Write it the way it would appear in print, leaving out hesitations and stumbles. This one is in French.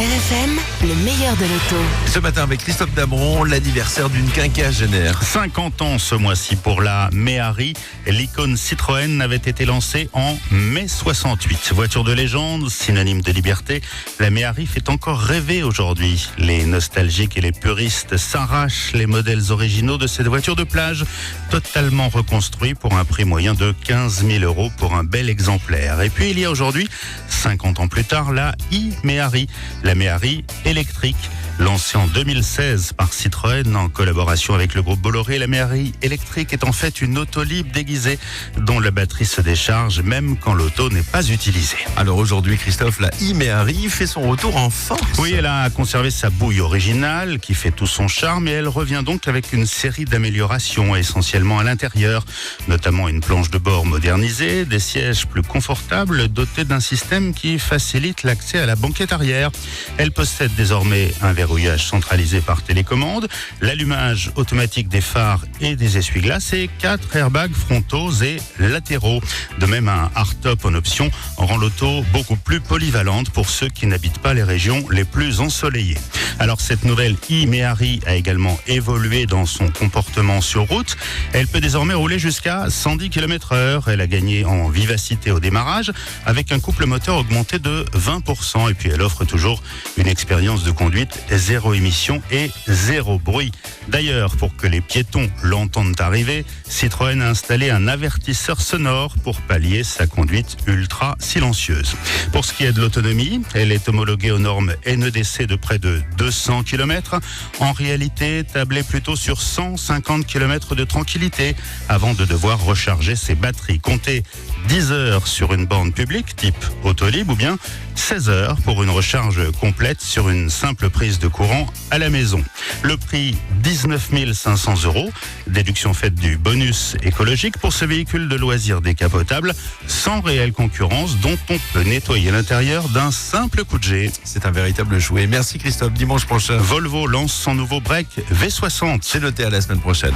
RFM, le meilleur de l'auto. Ce matin avec Christophe Damron, l'anniversaire d'une quinquagénaire. 50 ans ce mois-ci pour la Méhari. L'icône Citroën avait été lancée en mai 68. Voiture de légende, synonyme de liberté, la Méhari fait encore rêver aujourd'hui. Les nostalgiques et les puristes s'arrachent les modèles originaux de cette voiture de plage, totalement reconstruit pour un prix moyen de 15 000 € pour un bel exemplaire. Et puis il y a aujourd'hui, 50 ans plus tard, la e-Méhari, la Méhari électrique. Lancée en 2016 par Citroën en collaboration avec le groupe Bolloré, la Méhari électrique est en fait une auto libre déguisée dont la batterie se décharge même quand l'auto n'est pas utilisée. Alors aujourd'hui, Christophe, la e-Méhari fait son retour en force. Oui, elle a conservé sa bouille originale qui fait tout son charme et elle revient donc avec une série d'améliorations essentiellement à l'intérieur, notamment une planche de bord modernisée, des sièges plus confortables dotés d'un système qui facilite l'accès à la banquette arrière. Elle possède désormais un verrouillage centralisé par télécommande, l'allumage automatique des phares et des essuie-glaces et 4 airbags frontaux et latéraux. De même, un hardtop en option rend l'auto beaucoup plus polyvalente pour ceux qui n'habitent pas les régions les plus ensoleillées. Alors cette nouvelle e-Méhari a également évolué dans son comportement sur route. Elle peut désormais rouler jusqu'à 110 km/h. Elle a gagné en vivacité au démarrage avec un couple moteur augmenté de 20%. Et puis elle offre toujours une expérience de conduite zéro émission et zéro bruit. D'ailleurs, pour que les piétons l'entendent arriver, Citroën a installé un avertisseur sonore pour pallier sa conduite ultra silencieuse. Pour ce qui est de l'autonomie, elle est homologuée aux normes NEDC de près de 200 km. En réalité, tablée plutôt sur 150 km de tranquillité avant de devoir recharger ses batteries. Comptez 10 heures sur une borne publique type Autolib ou bien 16 heures pour une recharge complète sur une simple prise de courant à la maison. Le prix 19 500 €, déduction faite du bonus écologique pour ce véhicule de loisirs décapotable sans réelle concurrence dont on peut nettoyer l'intérieur d'un simple coup de jet. C'est un véritable jouet. Merci Christophe, dimanche prochain. Volvo lance son nouveau break V60. C'est noté, à la semaine prochaine.